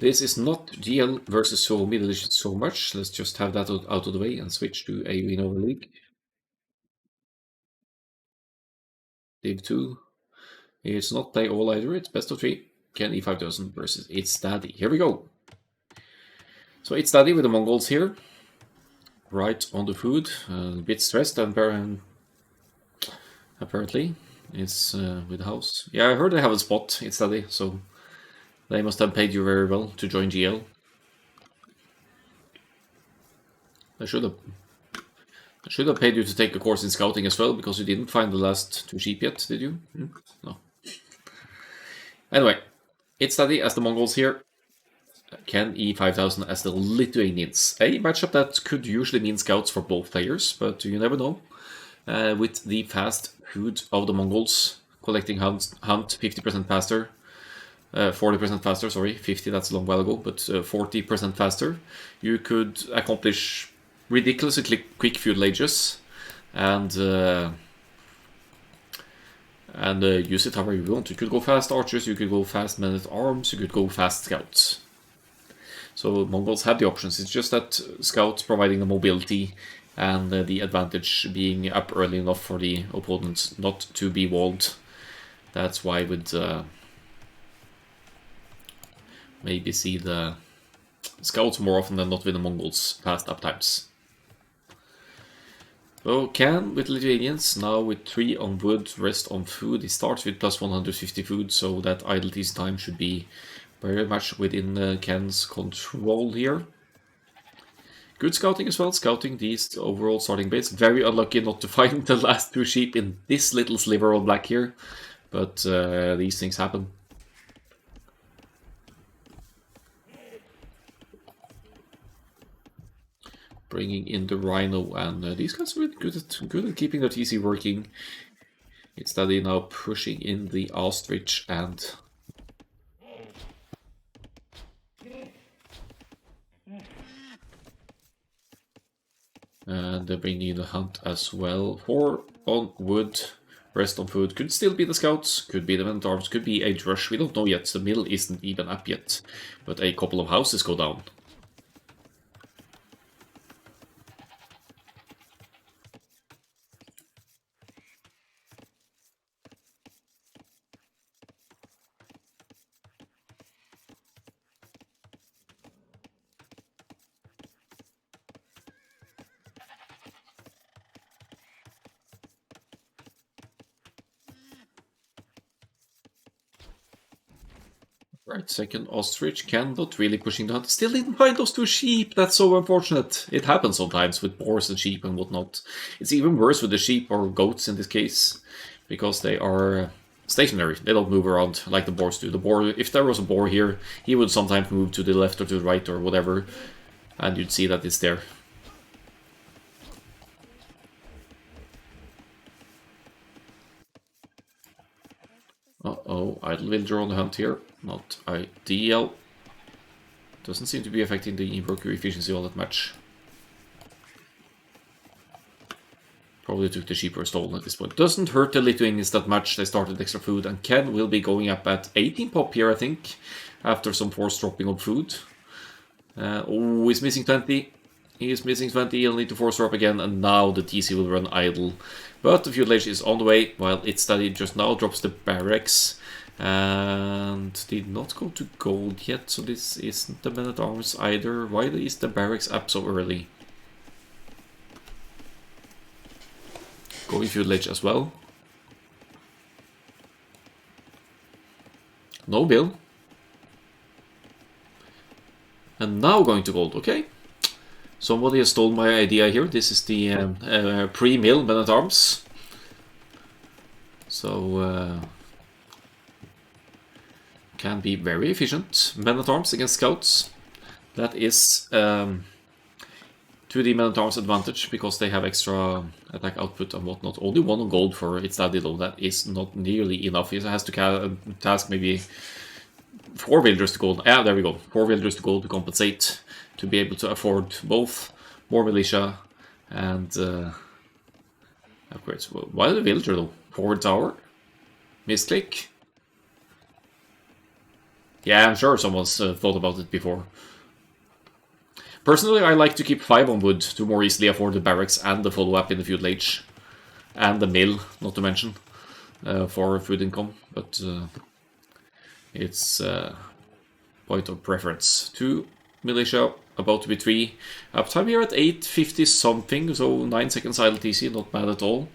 This is not GL versus so Middle East so much. Let's just have that out of the way and switch to AOE Norway League. Div 2. It's not play all either, it's best of 3. KenE5000 versus Itsdaddy. Here we go. So Itsdaddy with the Mongols here. Right on the food. A bit stressed and apparently. It's with the house. Yeah, I heard they have a spot, Itsdaddy, so they must have paid you very well to join GL. I should have paid you to take a course in scouting as well, because you didn't find the last 2 sheep yet, did you? No. Anyway, Itsdaddy as the Mongols here. KenE5000 as the Lithuanians. A matchup that could usually mean scouts for both players, but you never know. With the fast food of the Mongols, collecting hunt 50% faster. 40% faster, sorry, 50 that's a long while ago, but 40% faster. You could accomplish ridiculously quick feudal ages and use it however you want. You could go fast archers, you could go fast men-at-arms, you could go fast scouts. So Mongols have the options, it's just that scouts providing the mobility and the advantage being up early enough for the opponents not to be walled. That's why I would maybe see the scouts more often than not with the Mongols fast up times. So KenE with Lithuanians, now with 3 on wood, rest on food. He starts with plus 150 food, so that idle tease time should be very much within KenE's control here. Good scouting as well, scouting these overall starting base. Very unlucky not to find the last 2 sheep in this little sliver of black here, but these things happen. Bringing in the Rhino, and these guys are really good at keeping their TC working. Itsdaddy now pushing in the Ostrich and they're bringing in the hunt as well. 4 on wood, rest on food. Could still be the scouts, could be the men-at-arms, could be a rush. We don't know yet. The mill isn't even up yet, but a couple of houses go down. Right, second ostrich, KenE not really pushing the hunt. Still didn't find those 2 sheep, that's so unfortunate. It happens sometimes with boars and sheep and whatnot. It's even worse with the sheep, or goats in this case, because they are stationary. They don't move around like the boars do. The boar, if there was a boar here, he would sometimes move to the left or to the right or whatever, and you'd see that it's there. Uh-oh, idle villager on the hunt here. Not ideal. Doesn't seem to be affecting the worker efficiency all that much. Probably took the sheep or stolen at this point. Doesn't hurt the Lithuanians that much. They started extra food, and KenE will be going up at 18 pop here, I think, after some force dropping of food. Oh, he's missing 20. He is missing 20. He'll need to force drop again, and now the TC will run idle. But the feudal age is on the way, while Itsdaddy just now drops the barracks. And did not go to gold yet, so this isn't the men-at-arms either. Why is the barracks up so early? Going feudal age as well. No bill. And now going to gold, okay. Somebody has stolen my idea here. This is the pre-mill men-at-arms. So can be very efficient. Men-at-arms against scouts. That is to the men-at-arms advantage, because they have extra attack output and whatnot. Only 1 on gold for Itsdaddy though. That is not nearly enough. He has to task maybe 4 villagers to gold. Yeah, there we go. 4 villagers to gold to compensate, to be able to afford both more militia and upgrades. Why the villager though? Forward tower? Misclick? Yeah, I'm sure someone's thought about it before. Personally, I like to keep 5 on wood to more easily afford the barracks and the follow-up in the feudal age. And the mill, not to mention, for food income. But it's point of preference. 2 militia, about to be 3. Uptime here at 850 something, so 9 seconds idle TC, not bad at all.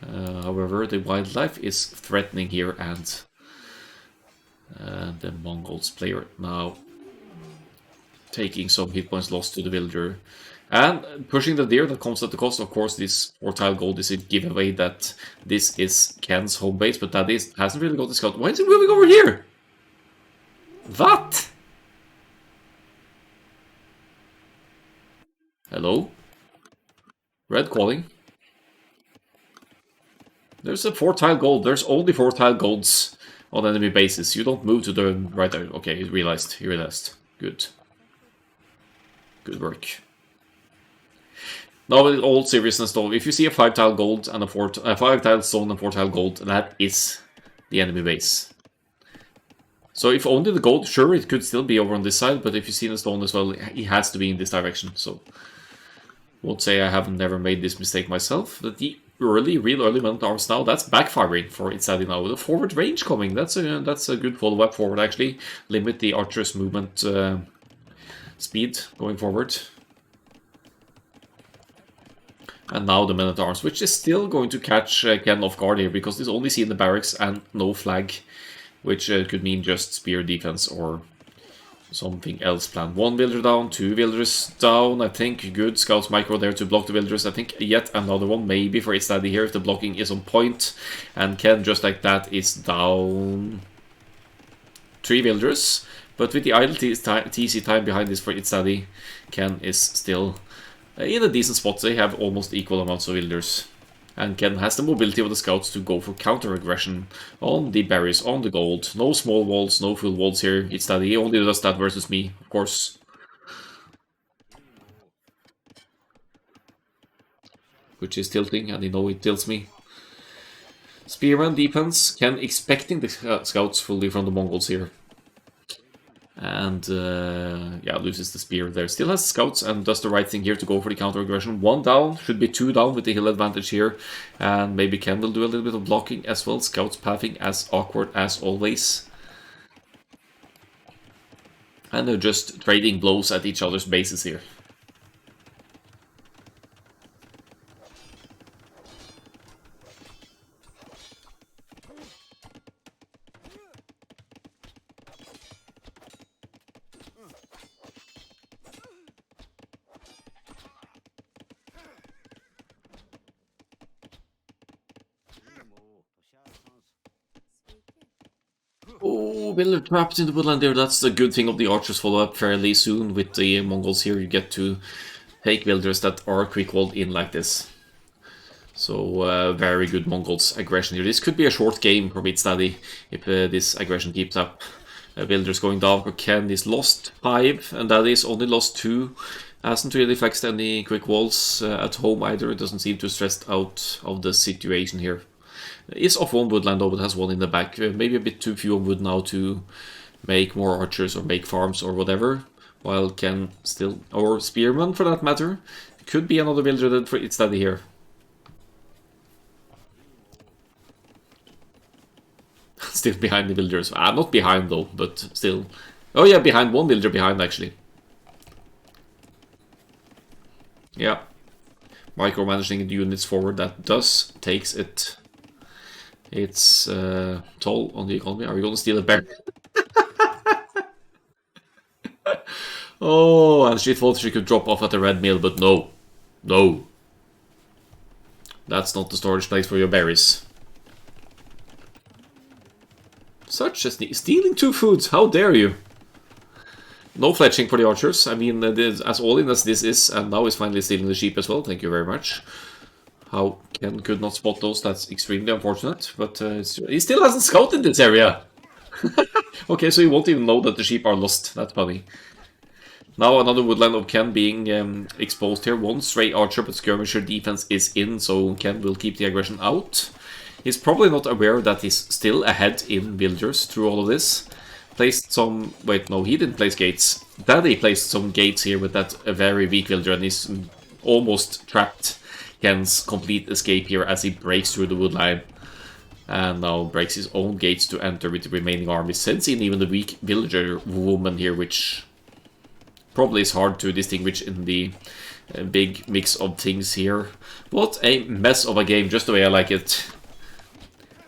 However, the wildlife is threatening here, and the Mongols player now taking some hit points lost to the villager. And pushing the deer, that comes at the cost. Of course, this 4-tile gold is a giveaway that this is KenE's home base, but that hasn't really got the scout. Why is it moving over here? What? Hello? Red calling. There's a 4-tile gold. There's only 4-tile golds on enemy bases. You don't move to the right there. Okay, he realized. Good. Good work. Now, in all seriousness though, if you see a 5-tile gold and a 5-tile stone and 4-tile gold, that is the enemy base. So if only the gold, sure, it could still be over on this side, but if you see the stone as well, it has to be in this direction. So, won't say I have never made this mistake myself. But the real early men at arms now, that's backfiring for Itsdaddy now with a forward range coming. That's a good follow-up forward actually. Limit the archer's movement speed going forward. And now the men-at-arms, which is still going to catch KenE off guard here, because he's only seen the barracks and no flag, which could mean just spear defense or something else planned. 1 villager down, 2 villagers down, I think. Good scouts micro there to block the villagers. I think yet another one, maybe for Itsdaddy here, if the blocking is on point. And KenE, just like that, is down 3 villagers. But with the idle TC time behind this for Itsdaddy, KenE is still in a decent spot. They have almost equal amounts of villagers. And KenE has the mobility of the scouts to go for counter-aggression on the berries, on the gold. No small walls, no full walls here. Itsdaddy, he only does that versus me, of course. Which is tilting, and you know it tilts me. Spearman defense, KenE expecting the scouts fully from the Mongols here. And yeah, loses the spear there. Still has scouts and does the right thing here to go for the counter aggression. 1 down, should be 2 down with the hill advantage here. And maybe KenE will do a little bit of blocking as well. Scouts pathing as awkward as always. And they're just trading blows at each other's bases here. Oh, villager trapped in the woodland there. That's the good thing of the archers follow-up fairly soon with the Mongols here. You get to take villagers that are quick-walled in like this. So, very good Mongols aggression here. This could be a short game for Itsdaddy if this aggression keeps up. Villagers going down for KenE is lost 5, and that is only lost 2. Hasn't really flexed any quick walls at home either. It doesn't seem too stressed out of the situation here. Is off 1 woodland though, but has 1 in the back. Maybe a bit too few on wood now to make more archers or make farms or whatever. While KenE still, or spearman for that matter, could be another villager dead for Itsdaddy here. Still behind the villagers. Not behind though, but still. Oh yeah, behind, 1 villager behind actually. Yeah. Micromanaging the units forward, that takes it. It's toll on the economy. Are we going to steal a bear? Oh, and she thought she could drop off at the red mill, but no. No. That's not the storage place for your berries. Such a stealing 2 foods, how dare you? No fletching for the archers. I mean, as all in as this is, and now he's finally stealing the sheep as well. Thank you very much. How KenE could not spot those, that's extremely unfortunate. But he still hasn't scouted this area. Okay, so he won't even know that the sheep are lost. That's funny. Now another woodland of KenE being exposed here. 1 stray archer, but skirmisher defense is in, so KenE will keep the aggression out. He's probably not aware that he's still ahead in villagers through all of this. placed some... Wait, no, he didn't place gates. Daddy placed some gates here with that a very weak villager, and he's almost trapped KenE's complete escape here as he breaks through the wood line. And now breaks his own gates to enter with the remaining army. Sends in even the weak villager woman here, which probably is hard to distinguish in the big mix of things here. What a mess of a game, just the way I like it.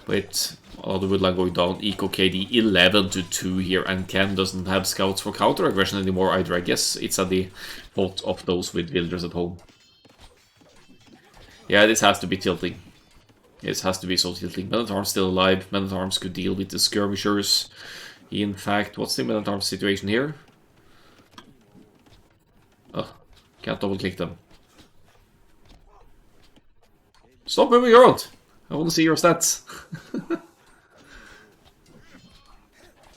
With all the woodline going down, Eco KD 11-2 here, and KenE doesn't have scouts for counter aggression anymore either. I guess it's at the fault of those with villagers at home. Yeah, this has to be tilting. This has to be so tilting. Men-at-Arms still alive. Men-at-Arms could deal with the skirmishers. In fact, what's the Men-at-Arms situation here? Oh, can't double-click them. Stop moving around! I want to see your stats.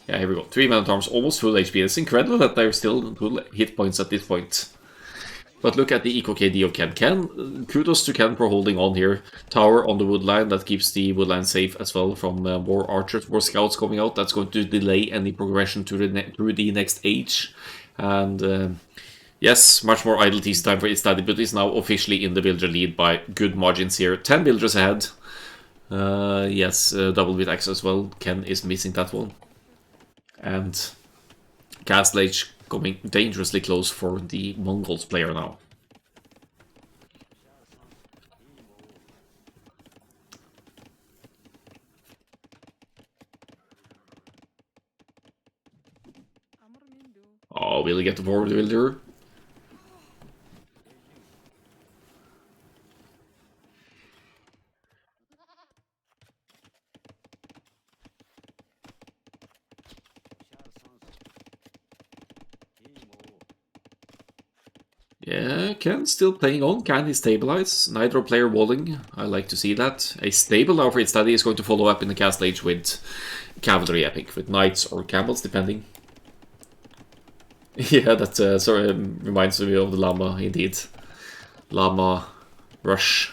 Yeah, here we go. 3 Men-at-Arms, almost full HP. It's incredible that they're still full hit points at this point. But look at the Eco KD of KenE. Kudos to KenE for holding on here. Tower on the woodline, that keeps the woodline safe as well from more archers, more scouts coming out. That's going to delay any progression to through the next age. And yes, much more idle TC time for Itsdaddy, but is now officially in the villager lead by good margins here. 10 villagers ahead. Yes, double with X as well. KenE is missing that one. And Castle Age coming dangerously close for the Mongols player now. Oh, will he get the forward villager? Yeah, KenE still playing on. Can he stabilize? Neither player walling. I like to see that. A stable now for Itsdaddy is going to follow up in the Castle Age with cavalry epic, with knights or camels, depending. Yeah, that sort of reminds me of the llama, indeed. Llama rush.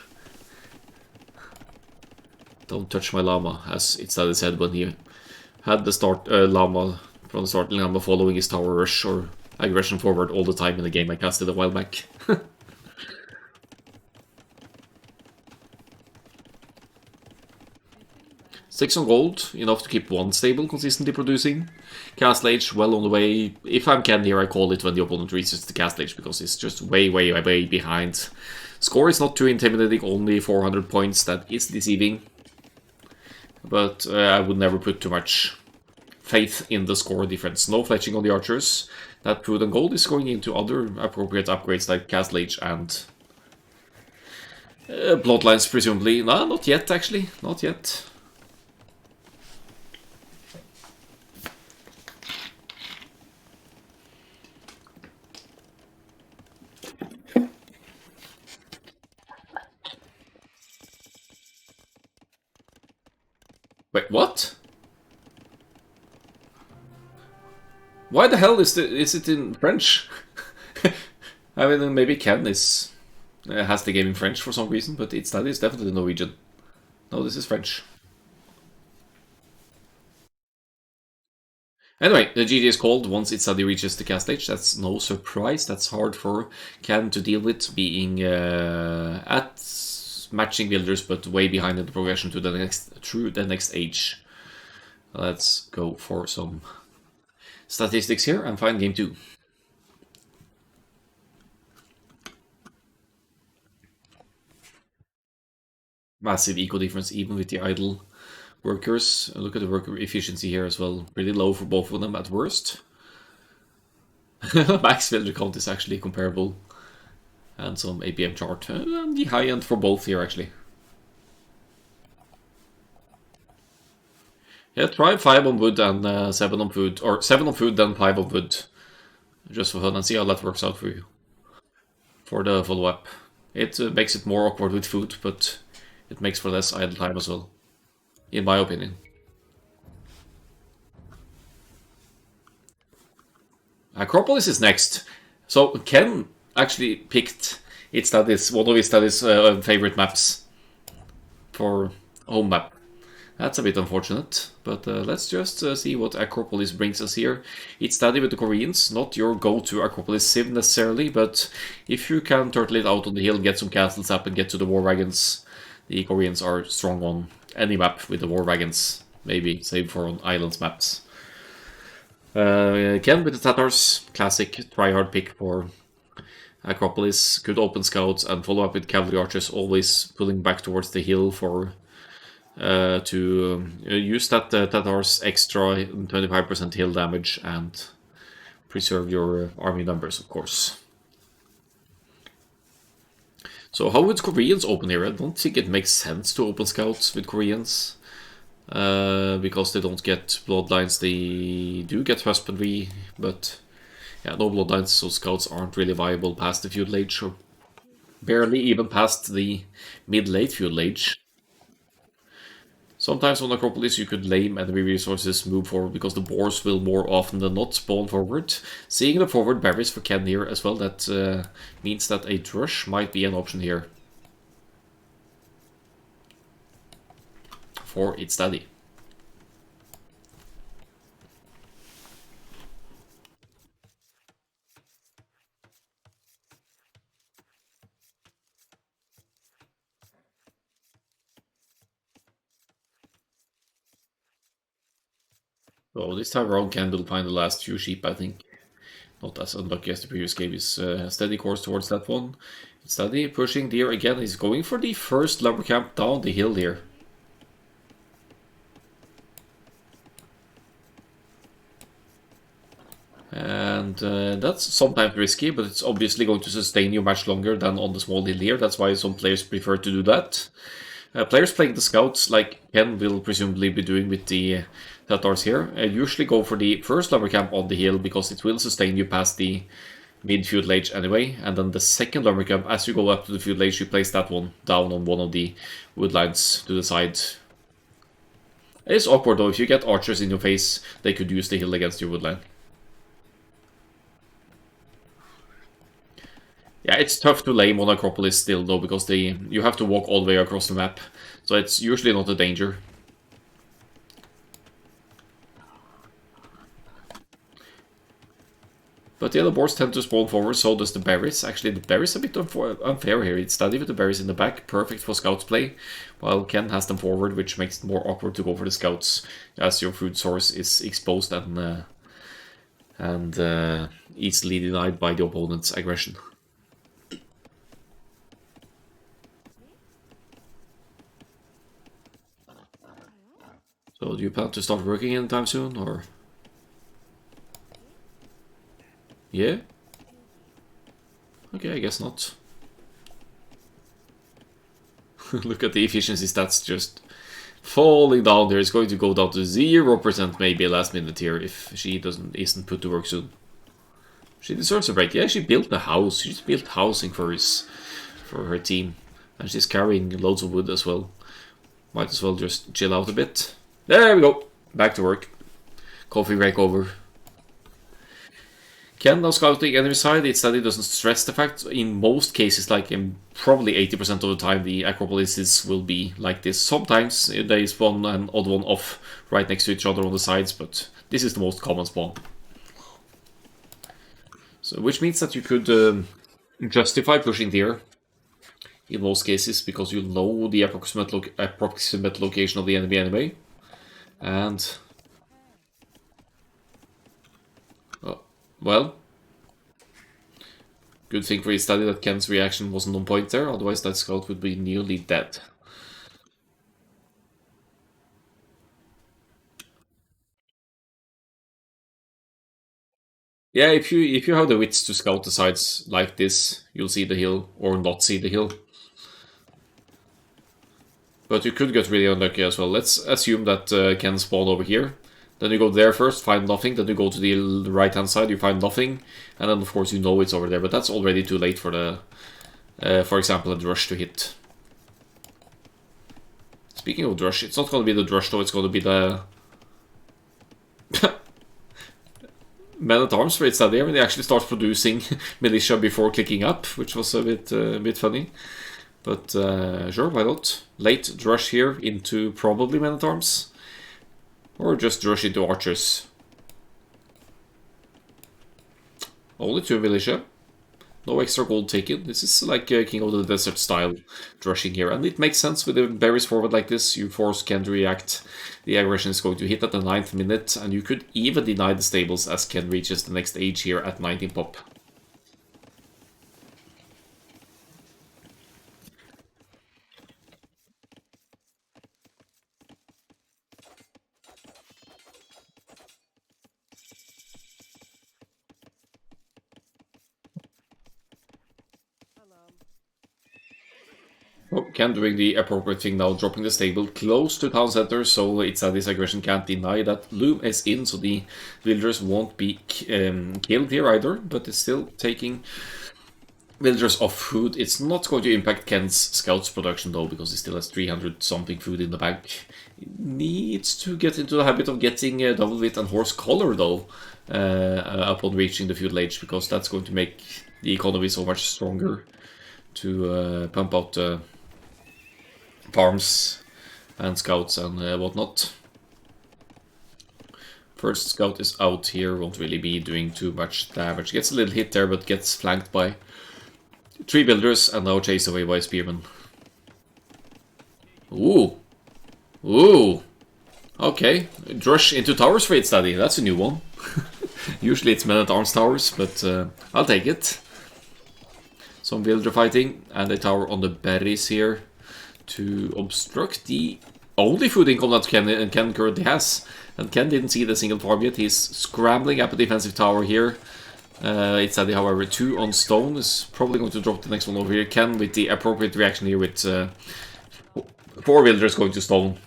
Don't touch my llama, as Itsdaddy said when he had the start llama from the start. Llama following his tower rush or aggression forward all the time in the game I casted a while back. 6 on gold, enough to keep one stable consistently producing. Castle Age well on the way. If I'm KenE here, I call it when the opponent reaches the Castle Age, because it's just way behind. Score is not too intimidating, only 400 points. That is deceiving. But I would never put too much faith in the score difference. No fletching on the archers. That food and gold is going into other appropriate upgrades like Castle Age and bloodlines, presumably. No, not yet, actually. Not yet. Wait, what? Why the hell is it in French? I mean, maybe KenE is has the game in French for some reason, but Itsdaddy is definitely Norwegian. No, this is French. Anyway, the GG is called once Itsdaddy reaches the Castle Age. That's no surprise. That's hard for KenE to deal with, being at matching villagers, but way behind in the progression to the next age. Let's go for some statistics here and find game 2. Massive eco difference even with the idle workers. Look at the worker efficiency here as well. Pretty low for both of them at worst. Max villager count is actually comparable. And some APM chart. And the high end for both here actually. Yeah, try 5 on wood and 7 on food. Or 7 on food, then 5 on wood. Just for fun, and see how that works out for you. For the follow-up. It makes it more awkward with food, but it makes for less idle time as well. In my opinion. Acropolis is next. So KenE actually picked one of Itsdaddy's favorite maps for home map. That's a bit unfortunate, but let's just see what Acropolis brings us here. Itsdaddy with the Koreans, not your go-to Acropolis civ necessarily, but if you can turtle it out on the hill, get some castles up and get to the war wagons, the Koreans are strong on any map with the war wagons, maybe save for on islands maps. Ken with the Tatars, classic try-hard pick for Acropolis, good open scouts and follow up with cavalry archers, always pulling back towards the hill for to use that Tatar's extra 25% hill damage and preserve your army numbers, of course. So how would Koreans open here? I don't think it makes sense to open scouts with Koreans. Because they don't get bloodlines, they do get husbandry, but yeah, no bloodlines, so scouts aren't really viable past the feudal age, or barely even past the mid-late feudal age. Sometimes on Acropolis you could lame enemy resources move forward because the boars will more often than not spawn forward. Seeing the forward berries for Ken here as well, that means that a drush might be an option here. For Itsdaddy. So this time around Ken will find the last few sheep, I think. Not as unlucky as the previous game, is steady course towards that one. Itsdaddy pushing deer again, he's going for the first lumber camp down the hill here. And that's sometimes risky, but it's obviously going to sustain you much longer than on the small hill here. That's why some players prefer to do that. Players playing the scouts, like Ken will presumably be doing with the Tatars here, usually go for the first lumber camp on the hill because it will sustain you past the mid-feudal age anyway. And then the second lumber camp, as you go up to the feudal age, you place that one down on one of the wood lines to the side. It's awkward though, if you get archers in your face, they could use the hill against your wood line. Yeah, it's tough to lame on Acropolis still though, because you have to walk all the way across the map, so it's usually not a danger. But the other boars tend to spawn forward, so does the berries. Actually, the berries are a bit unfair here. Itsdaddy with the berries in the back, perfect for scouts play, while Ken has them forward, which makes it more awkward to go for the scouts, as your food source is exposed and easily denied by the opponent's aggression. So do you plan to start working anytime soon, or? Yeah? Okay, I guess not. Look at the efficiency stats just falling down there. It's going to go down to 0% maybe last minute here if she isn't put to work soon. She deserves a break. Yeah, she built a house. She's built housing for her team. And she's carrying loads of wood as well. Might as well just chill out a bit. There we go. Back to work. Coffee break over. Ken now scouting enemy side. Itsdaddy doesn't stress the fact. In most cases, like in probably 80% of the time, the Acropolises will be like this. Sometimes they spawn an odd one off right next to each other on the sides, but this is the most common spawn. So, which means that you could justify pushing deer in most cases, because you know the approximate location of the enemy anyway. And well, good thing for Itsdaddy that Ken's reaction wasn't on point there, otherwise that scout would be nearly dead. Yeah, if you have the wits to scout the sides like this, you'll see the hill or not see the hill. But you could get really unlucky as well. Let's assume that Ken spawned over here. Then you go there first, find nothing. Then you go to the right-hand side, you find nothing. And then, of course, you know it's over there. But that's already too late for the, for example, a drush to hit. Speaking of drush, it's not going to be the drush, though. It's going to be the men-at-arms for Itsdaddy. I mean, they actually start producing militia before clicking up, which was a bit funny. But sure, why not? Late drush here into probably men-at-arms. Or just drush into archers. Only 2 militia. No extra gold taken. This is like King of the Desert style drushing here. And it makes sense with the berries forward like this. You force Ken to react. The aggression is going to hit at the 9th minute. And you could even deny the stables as Ken reaches the next age here at 19 pop. Oh, Ken doing the appropriate thing now, dropping the stable close to town center, so Itsdaddy's aggression can't deny that Loom is in, so the villagers won't be killed here either, but it's still taking villagers off food. It's not going to impact Ken's scouts production though, because he still has 300 something food in the bank. He needs to get into the habit of getting double wheat and horse collar though, upon reaching the feudal age, because that's going to make the economy so much stronger to pump out farms and scouts and whatnot. First scout is out here, won't really be doing too much damage. Gets a little hit there, but gets flanked by 3 builders and now chased away by spearmen. Ooh. Ooh. Okay. Drush into towers for Itsdaddy. That's a new one. Usually it's men-at-arms towers, but I'll take it. Some villager fighting and a tower on the berries here to obstruct the only food income that Ken currently has. And Ken didn't see the single farm yet. He's scrambling up a defensive tower here. Itsdaddy, however, 2 on stone is probably going to drop the next one over here. Ken with the appropriate reaction here with 4 villagers going to stone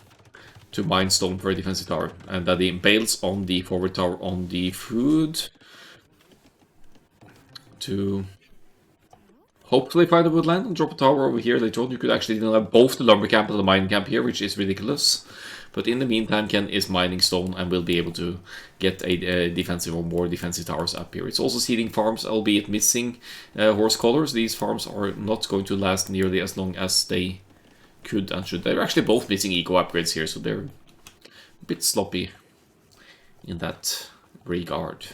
to mine stone for a defensive tower. And Daddy bails on the forward tower on the food to hopefully find a woodland and drop a tower over here later on. You could actually have both the lumber camp and the mining camp here, which is ridiculous. But in the meantime, Ken is mining stone and will be able to get a defensive or more defensive towers up here. It's also seeding farms, albeit missing horse collars. These farms are not going to last nearly as long as they could and should. They're actually both missing eco upgrades here, so they're a bit sloppy in that regard.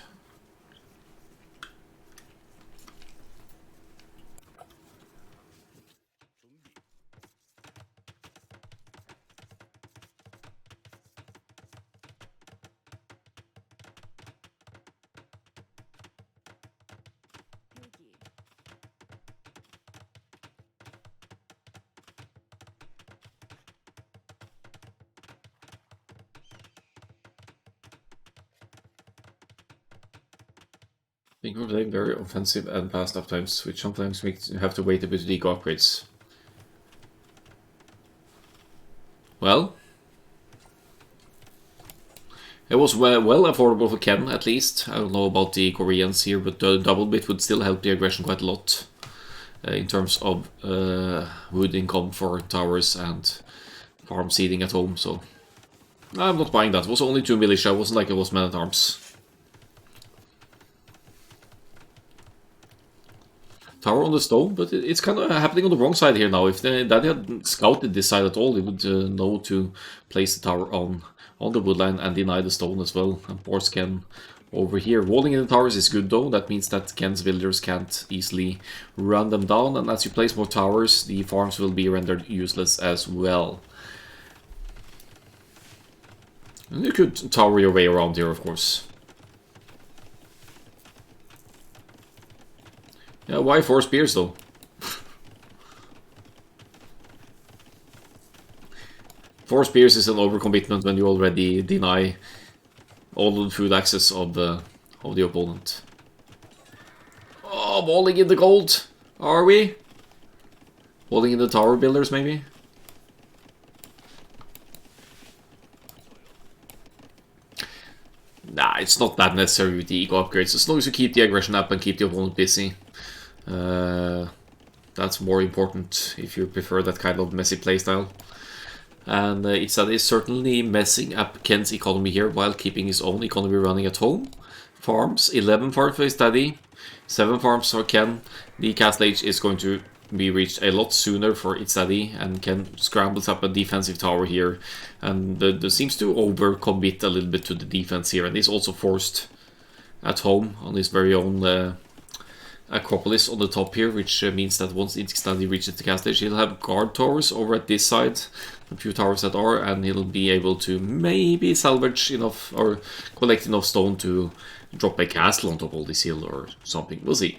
I think we're playing very offensive and fast up times, which sometimes makes you have to wait a bit to eco upgrades. Well, it was well affordable for Ken, at least. I don't know about the Koreans here, but the double bit would still help the aggression quite a lot in terms of wood income for towers and farm seeding at home, so I'm not buying that. It was only 2 militia, it wasn't like it was men-at-arms. Tower on the stone, but it's kind of happening on the wrong side here now. If Daddy had scouted this side at all, he would know to place the tower on the woodline and deny the stone as well, and force Ken over here. Walling in the towers is good though. That means that Ken's villagers can't easily run them down, and as you place more towers, the farms will be rendered useless as well. And you could tower your way around here, of course. Yeah, why 4 spears though? 4 spears is an overcommitment when you already deny all of the food access of the opponent. Oh, walling in the gold! Are we? Walling in the tower builders, maybe? Nah, it's not that necessary with the eco upgrades, as long as you keep the aggression up and keep the opponent busy. That's more important if you prefer that kind of messy playstyle. And Itsdaddy is certainly messing up Ken's economy here while keeping his own economy running at home. Farms, 11 farms for Itsdaddy, 7 farms for Ken. The castle age is going to be reached a lot sooner for Itsdaddy, and Ken scrambles up a defensive tower here, and seems to overcommit a little bit to the defense here, and he's also forced at home on his very own Acropolis on the top here, which means that once Itsdaddy reaches the castle stage, he'll have guard towers over at this side, a few towers that are, and he'll be able to maybe salvage enough or collect enough stone to drop a castle on top of this hill or something. We'll see.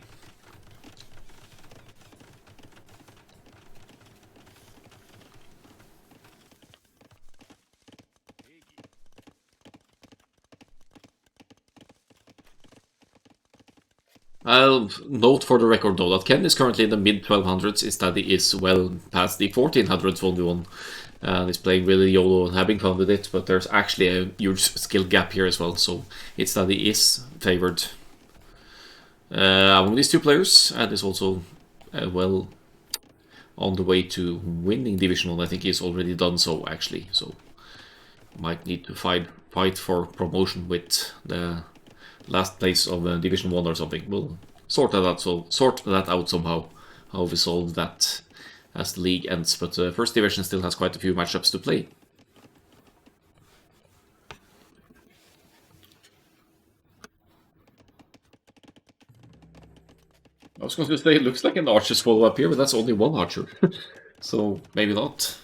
I'll note for the record though that Ken is currently in the mid 1200s, Itsdaddy is well past the 1400s 1v1, and is playing really YOLO and having fun with it, but there's actually a huge skill gap here as well, so Itsdaddy is favored among these two players, and is also well on the way to winning Division 1. I think he's already done so actually, so might need to fight for promotion with the last place of Division 1 or something. We'll sort that out somehow, how we solve that as the league ends. But First Division still has quite a few matchups to play. I was going to say, it looks like an archer's follow-up here, but that's only one archer. So maybe not.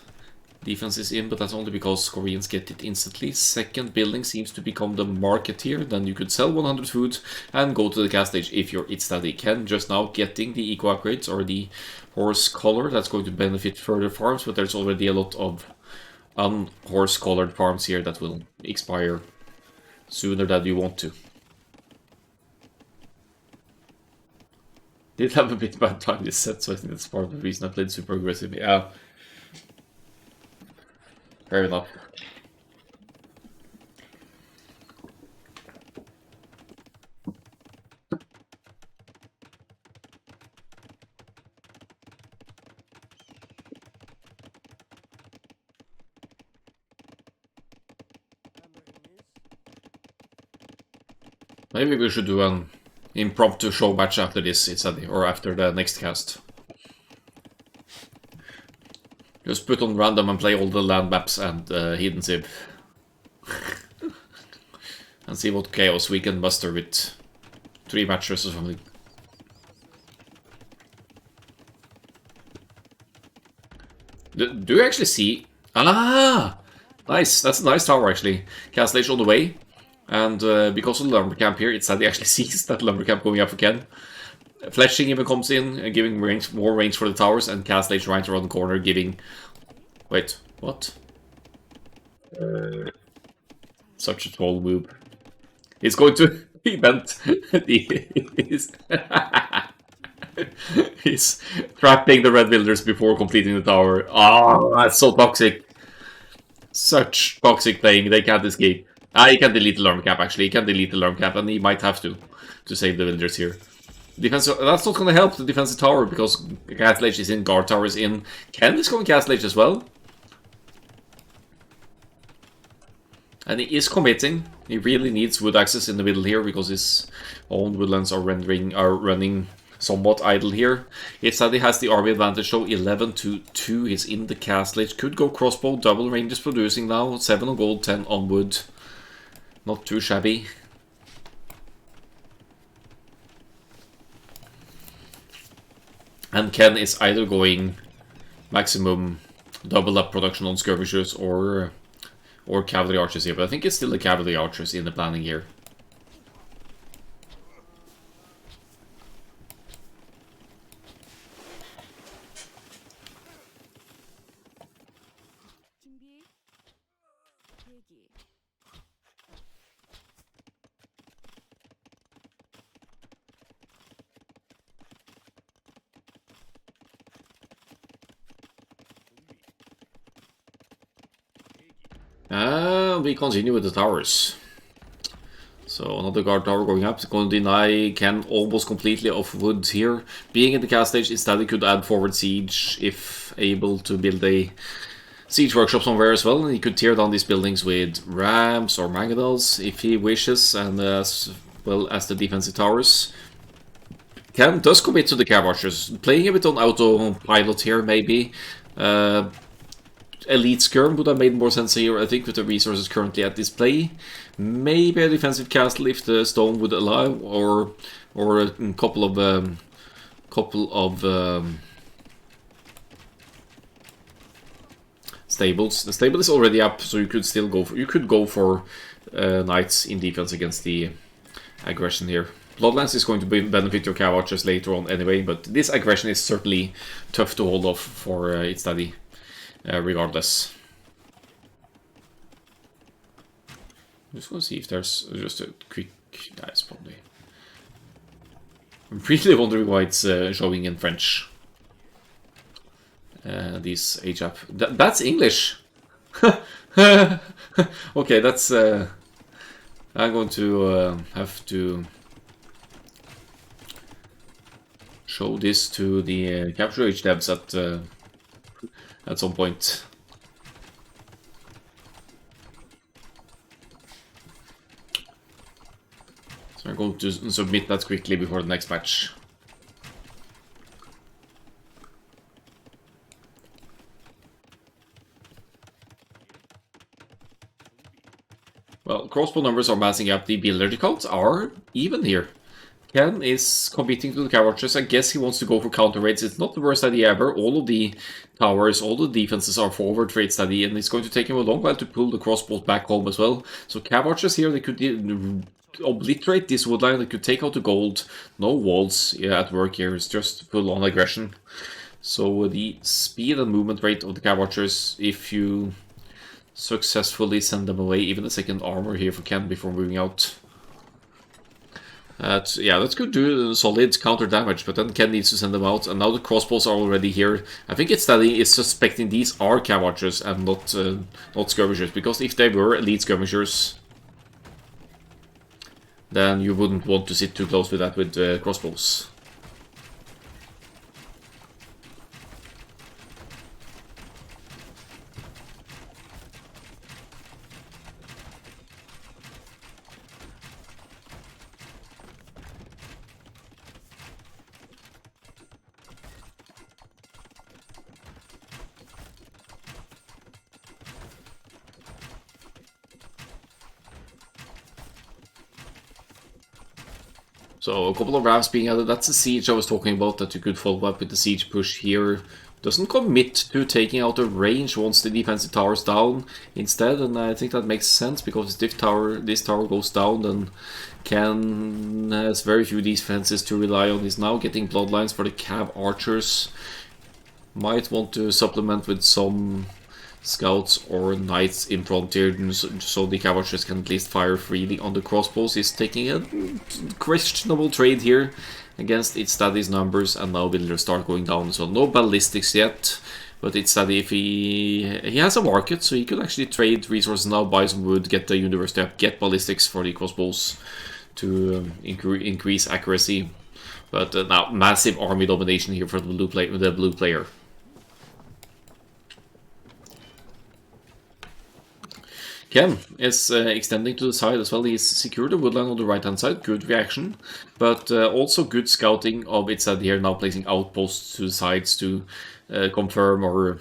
Defense is in, but that's only because Koreans get it instantly. Second building seems to become the market here. Then you could sell 100 food and go to the cast stage if you're Itsdaddy. Ken just now getting the eco upgrades or the horse color. That's going to benefit further farms, but there's already a lot of unhorse colored farms here that will expire sooner than you want to. Did have a bit bad time this set, so I think that's part of the reason I played super aggressively. Yeah. Fair enough. Maybe we should do an impromptu show match after this, Itsdaddy, or after the next cast. Just put on random and play all the land maps and hidden civ. And see what chaos we can muster with 3 matches or something. Do you actually see? Ah! Nice, that's a nice tower actually. Castle Age on the way. And because of the lumber camp here, Itsdaddy actually sees that lumber camp going up for Ken. Fletching even comes in, giving more range for the towers, and Castle Age right around the corner, giving... Wait, what? Such a troll move. He's going to... He bent. He's trapping the red builders before completing the tower. Oh, that's so toxic. Such toxic playing, they can't escape. He can delete the alarm cap actually, he can delete the alarm cap, and he might have to save the villagers here. Defense, that's not going to help the defensive tower because Castle Age is in, guard tower is in. Ken is going Castle Age as well. And he is committing. He really needs wood access in the middle here because his own woodlands are running somewhat idle here. Itsdaddy has the army advantage though, 11-2. He's in the Castle Age. Could go crossbow, double range is producing now. 7 on gold, 10 on wood. Not too shabby. And Ken is either going maximum double up production on skirmishers or cavalry archers here, but I think it's still the cavalry archers in the planning here. We continue with the towers. So another guard tower going up. It's going to deny Ken almost completely of wood here. Being in the cast stage, Itsdaddy could add forward siege if able to build a siege workshop somewhere as well. And he could tear down these buildings with rams or mangonels if he wishes, and as well as the defensive towers. KenE does commit to the Cav Archers, playing a bit on autopilot here, maybe. Elite Skirm would have made more sense here, I think, with the resources currently at display. Maybe a defensive castle if the stone would allow, or a couple of stables. The stable is already up, so you could still go for knights in defense against the aggression here. Bloodlines is going to benefit your Cav Archers later on anyway, but this aggression is certainly tough to hold off for Itsdaddy, regardless. I'm just going to see if there's just a quick... That's probably... I'm really wondering why it's showing in French. These HAP. That's English! Okay, that's... I'm going to have to show this to the Capture H devs at some point. So I'm going to submit that quickly before the next match. Well, crossbow numbers are massing up. The builder counts are even here. KenE is competing to the Cav Archers. I guess he wants to go for counter raids. It's not the worst idea ever. All of the towers, all the defenses are forward for Itsdaddy, and it's going to take him a long while to pull the crossbows back home as well. So Cav Archers here, they could obliterate this woodline. They could take out the gold. No walls at work here. It's just full on aggression. So the speed and movement rate of the Cav Archers, if you successfully send them away, even a second armor here for KenE before moving out. Yeah, that could do solid counter damage, but then KenE needs to send them out, and now the crossbows are already here. I think Itsdaddy is suspecting these are Cav Archers and not skirmishers, because if they were elite skirmishers, then you wouldn't want to sit too close with that with crossbows. So a couple of rams being added, that's the siege I was talking about, that you could follow up with the siege push here. Doesn't commit to taking out a range once the defensive tower's down instead, and I think that makes sense, because if this tower goes down, then KenE has very few defenses to rely on. He's now getting bloodlines for the Cav Archers. Might want to supplement with some scouts or knights in front here, so the Cav Archers can at least fire freely on the crossbows. He's taking a questionable trade here against Itsdaddy's numbers, and now villagers start going down. So no ballistics yet, but Itsdaddy, if he has a market, so he could actually trade resources now, buy some wood, get the university up, get ballistics for the crossbows to increase accuracy. But now massive army domination here for the blue player. KenE is extending to the side as well. He's secured the woodline on the right hand side, good reaction, but also good scouting of Itsdaddy here, now placing outposts to the sides to confirm or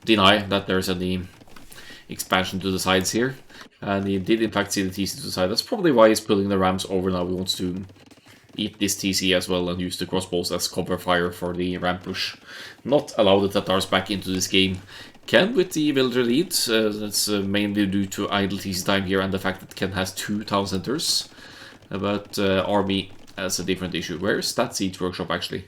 deny that there's any expansion to the sides here. And he did in fact see the TC to the side. That's probably why he's pulling the rams over now. He wants to eat this TC as well and use the crossbows as cover fire for the ram push. Not allow the Tatars back into this game. KenE with the villager lead, that's mainly due to idle TC time here and the fact that KenE has 2 town centers. But army has a different issue. Where's that siege workshop actually?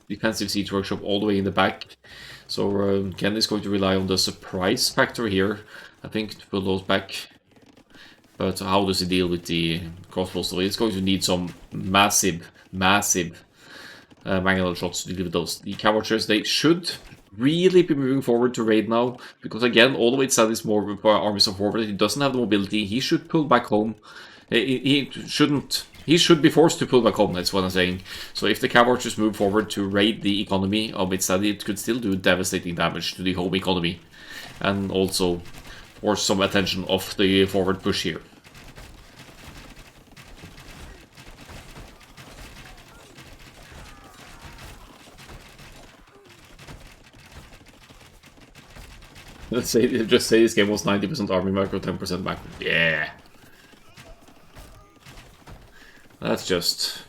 Defensive siege workshop all the way in the back. So KenE is going to rely on the surprise factor here, I think, to pull those back. But how does he deal with the crossbows? So he's going to need some massive mangonel shots to deal with those. The Cav Archers, they should really be moving forward to raid now, because again, all the way it's is more armies are forward. He doesn't have the mobility. He should pull back home. He should be forced to pull back home, that's what I'm saying. So if the Cav Archers move forward to raid the economy of Itsdaddy, it could still do devastating damage to the home economy. And also force some attention off the forward push here. Let's say, just say this game was 90% army macro, 10% macro. Yeah. That's just...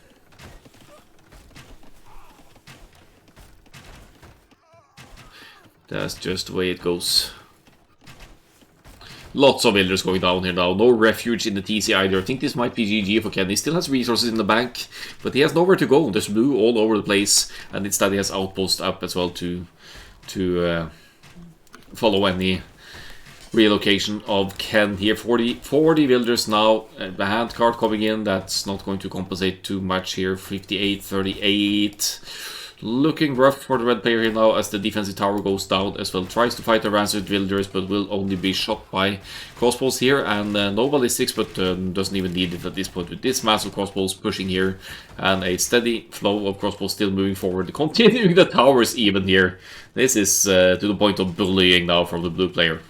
That's just the way it goes. Lots of builders going down here now. No refuge in the TC either. I think this might be GG for KenE. He still has resources in the bank, but he has nowhere to go. There's blue all over the place, and Itsdaddy has outpost up as well to follow any relocation of KenE here. 40 builders now. The hand card coming in. That's not going to compensate too much here. 58, 38. Looking rough for the red player here now as the defensive tower goes down as well. Tries to fight the rancid villagers but will only be shot by crossbows here. And no ballistics, but doesn't even need it at this point with this massive crossbows pushing here. And a steady flow of crossbows still moving forward. Continuing the towers even here. This is to the point of bullying now from the blue player.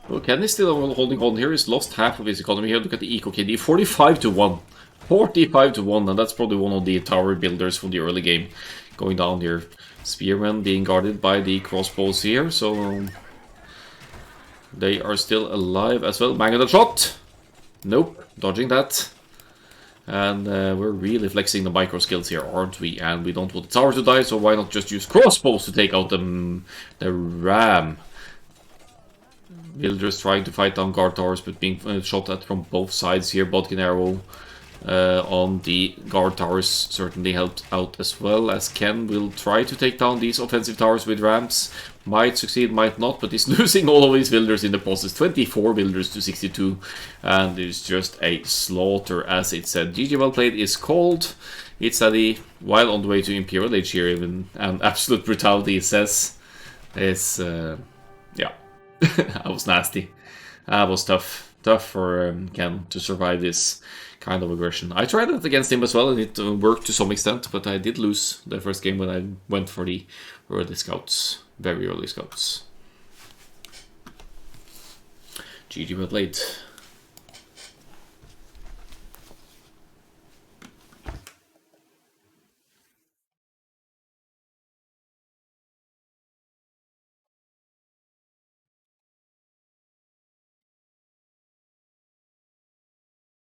Well, KenE is still holding on here. He's lost half of his economy here. Look at the eco KD. 45 to 1. 45 to 1, and that's probably one of the tower builders from the early game going down here. Spearmen being guarded by the crossbows here, so they are still alive as well. Bang the shot! Nope, dodging that. And we're really flexing the micro skills here, aren't we? And we don't want the tower to die, so why not just use crossbows to take out the ram? Villagers trying to fight down guard towers, but being shot at from both sides here. Bodkin arrow on the guard towers certainly helped out as well, as KenE will try to take down these offensive towers with ramps. Might succeed, might not, but he's losing all of his villagers in the process. 24 villagers to 62, and it's just a slaughter, as it said. GG well played is called. Itsdaddy, while on the way to Imperial Age here, even, and absolute brutality, it says. It's, yeah. That was nasty. That was tough. Tough for KenE to survive this kind of aggression. I tried it against him as well, and it worked to some extent, but I did lose the first game when I went for the early scouts. Very early scouts. GG well played.